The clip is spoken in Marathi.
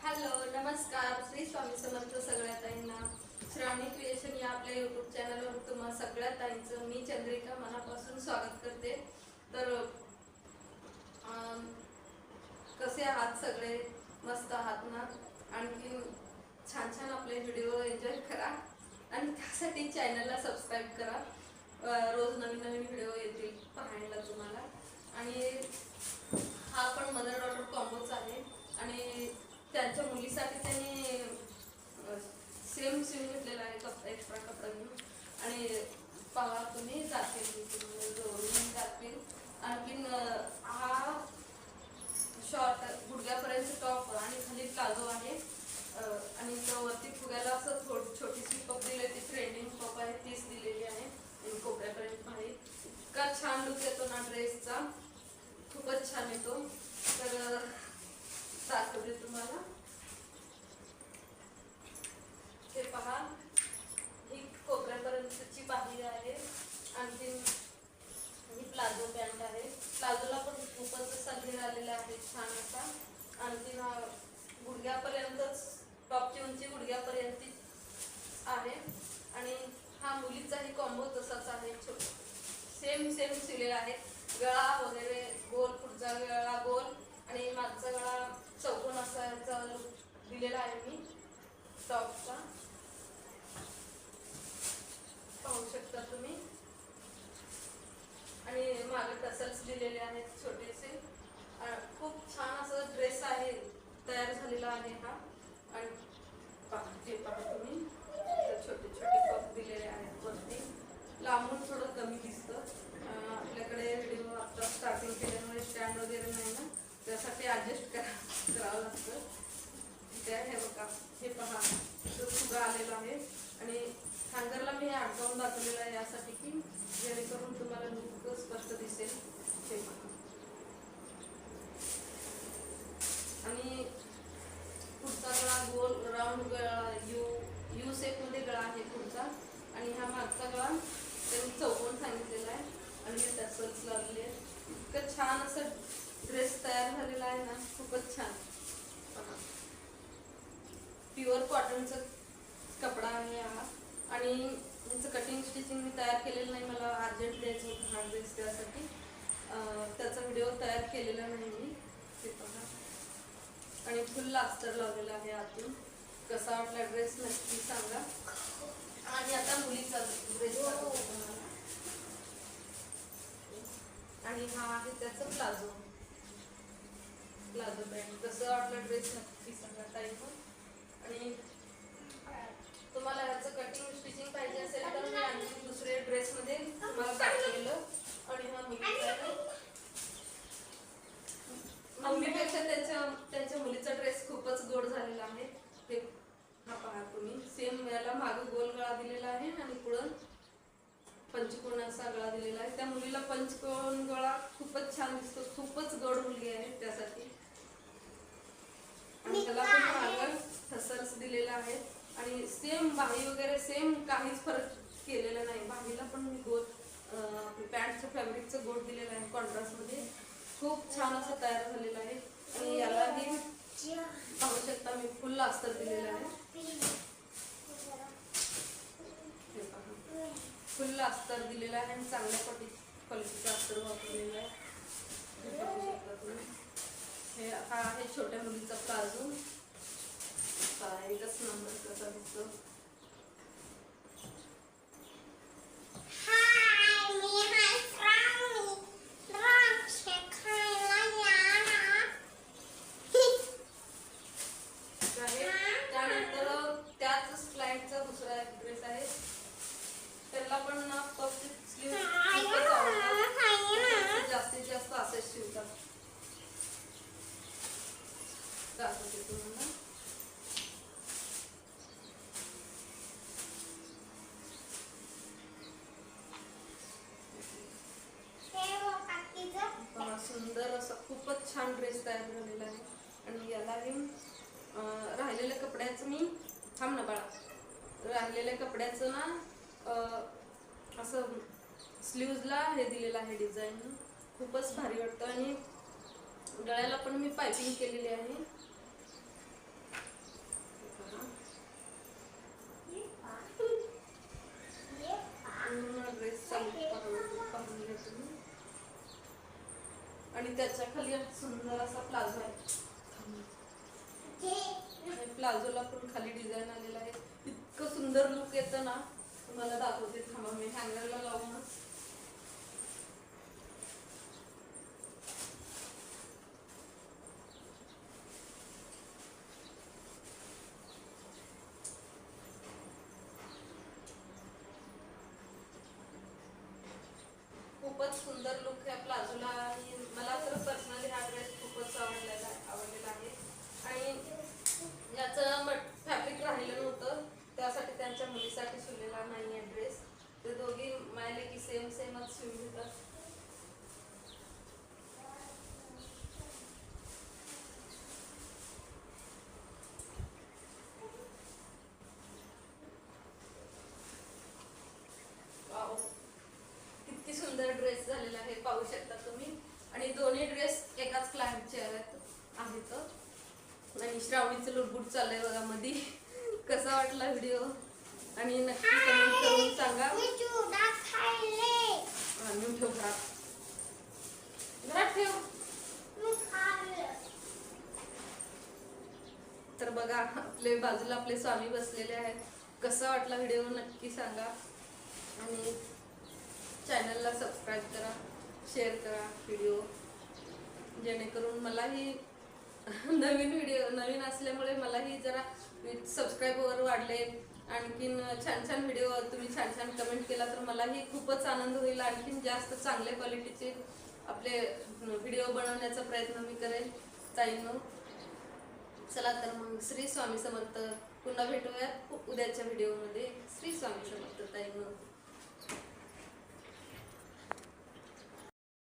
हॅलो, नमस्कार. श्री स्वामी समर्थ सगळ्या ताईंना. श्रावणी क्रिएशन या आपल्या यूट्यूब चॅनलवर तुम्हा सगळ्या ताईंचं मी चंद्रिका मनापासून स्वागत करते. तर कसे आहात सगळे? मस्त आहात ना? आणखी छान छान आपले व्हिडिओ एन्जॉय करा आणि त्यासाठी चॅनलला सबस्क्राईब करा. रोज नवीन नवीन व्हिडिओ येतील पाहायला तुम्हाला. आणि हा पण मदर डॉटर कॉम्बोच आहे आणि त्यांच्या मुलीसाठी त्यांनी सेम सिम घेतलेला आहे, एक्स्ट्रा कपडा घेऊन. आणि पहा तुम्ही जातील जवळून जातील. आणखीन हा शॉर्ट गुडघ्यापर्यंत टॉप आणि खाली प्लाझो आहे. आणि वरती फुग्याला असं छोटीशी पप दिली, ती ट्रेंडिंग पप आहे तीच दिलेली आहे. आणि कोपऱ्यापर्यंत भारी इतका छान लुक येतो ना ड्रेसचा, खूपच छान येतो. तर दाखवते तुम्हाला. हे पहा, ही कोपऱ्यापर्यंतची बाही आहे. आणखी ही प्लाझो पॅन्ट आहे. प्लाझोला पण खूपच असा घेर आलेला आहे, छान असा. आणखी हा गुडघ्यापर्यंतच, टॉपची उंची गुडघ्यापर्यंत आहे. आणि हा मुलीचाही कॉम्बो तसाच आहे, सेम सिलेला आहे. गळा वगैरे गोल, पुढचा गळा गोल आणि मागचा गळा चौकोन असा लुक दिलेला आहे मी टॉपचा. पाहू शकता तुम्ही. आणि मागे टसल्स दिलेले आहेत छोटेसे. खूप छान असं ड्रेस आहे, तयार झालेला आहे हा. आणि जे पहा तुम्ही, छोटे छोटे पफ दिलेले आहेत वरती. लांबून थोडं कमी दिसतं. आपल्याकडे व्हिडिओ आता स्टार्टिंग केल्यामुळे स्टँड वगैरे नाही ना, त्यासाठी ॲडजस्ट करावं लागतं. त्या हे बघा, हे पहा, तो फुगा आलेला आहे. आणि हँगरला मी हे अडकावून दाखवलेलं आहे यासाठी की जेणेकरून तुम्हाला लुक स्पष्ट दिसेल. हे पहा. आणि पुढचा गळा गोल राऊंड गळा, यू शेप मध्ये गळा आहे पुढचा. आणि हा मागचा गळा त्यांनी चौकोन सांगितलेला आहे. आणि हे टसल्स लावलेले आहेत. इतकं छान असं ड्रेस तयार झालेला आहे ना, खूपच छान. प्युअर कॉटनचा कपडा आहे हा. आणि याचं कटिंग स्टिचिंग मी तयार केलेलं नाही, मला अर्जंट द्यायचं होतं हा ड्रेस, त्यासाठी त्याचा व्हिडिओ तयार केलेला नाही मी. ते पहा. आणि फुल अस्तर लावलेला आहे आतून. कसा वाटला ड्रेस नक्की सांगा. आणि आता मुलीचा ड्रेस तुम्हाला. आणि हा आहे त्याचा प्लाझो पॅन्ट. कसं वाटलं ड्रेस नक्की सांगा ताई. आणि तुम्हाला ह्याचं कटिंग स्टिचिंग पाहिजे असेल तर मी आणखी दुसरे ड्रेसमध्ये तुम्हाला दाखवलेलं. आणि हा मम्मीपेक्षा त्यांच्या मुलीचा ड्रेस खूपच गोड झालेला आहे. ते हा पहा तुम्ही. सेम याला मागं गोल गळा दिलेला आहे आणि पुढं पंचकोन असा गळा दिलेला आहे. त्या मुलीला पंचकोन गळा खूपच छान दिसतो, खूपच गोड मुलगी आहे त्यासाठी. आणि त्याला पण मागं टसल्स दिलेला आहे. आणि सेम बाही वगैरे सेम, काहीच फरक केलेला नाही. बाहीला पण मी गोल पॅन्टचं फॅब्रिकचं गोड दिलेलं आहे कॉन्ट्रास्टमध्ये. खूप छान असं तयार झालेलं आहे. आणि यालाही पाहू शकता मी फुल अस्तर दिलेलं आहे. फुल अस्तर दिलेलं आहे आणि चांगल्या क्वालिटीचं अस्तर वापरलेलं आहे. हे हा आहे छोट्या मुलीचा प्लाझो. एकच नंबर कसा दिसतो. त्यानंतर त्याच स्लाइडचा दुसरा एक ड्रेस आहे. त्याला पण पफ स्लीव जास्तीत जास्त असेच शिवतात. दाखवते तुम्हाला. सुंदर असा खूपच छान ड्रेस तयार झालेला आहे. आणि यालाही राहिलेल्या कपड्याचं मी थांब ना बाळा, राहिलेल्या कपड्याचं ना असं स्लीव्जला हे दिलेलं आहे डिझाईन. खूपच भारी वाटतं. आणि गळ्याला पण मी पायपिंग केलेली आहे. सुंदर असा प्लाझो आहे. प्लाझोला पण खाली डिझाईन आलेला आहे. इतकं सुंदर लुक येतं ना, तुम्हाला दाखवते थांबा, मी हँगरला लावून. खूपच सुंदर लुक या प्लाझोला आणि मला तर पर्सनली हा ड्रेस खूपच आवडलेला आहे. आणि याचं फॅब्रिक राहिलं नव्हतं, त्यासाठी त्यांच्या मुलीसाठी शिवलेला नाही आहे ड्रेस. ते दोघी मायले की सेमच शिवून घेतात. वाव, किती सुंदर ड्रेस झालेला आहे, पाहू शकता तुम्ही. आणि दोन्ही ड्रेस एकाच क्लायंटचे आहेत. आणि श्रावणीचं लुटबुट चाललंय बघा मध्ये. कसा वाटला व्हिडिओ आणि नक्की कमेंट करून सांगा. आणून ठेव घरात ठेव. तर बघा, आपले बाजूला आपले स्वामी बसलेले आहेत. कसा वाटला व्हिडिओ नक्की सांगा. आणि चॅनलला सबस्क्राईब करा, शेअर करा व्हिडिओ, जेणेकरून मलाही नवीन असल्यामुळे मलाही जरा सबस्क्राईबर वाढले. आणखीन छान छान व्हिडिओ तुम्ही छान छान कमेंट केला तर मलाही खूपच आनंद होईल. आणखीन जास्त चांगल्या क्वालिटीचे आपले व्हिडिओ बनवण्याचा प्रयत्न मी करेन ताईंनो. चला तर मग श्री स्वामी समर्थ. पुन्हा भेटूयात उद्याच्या व्हिडिओमध्ये. श्री स्वामी समर्थ.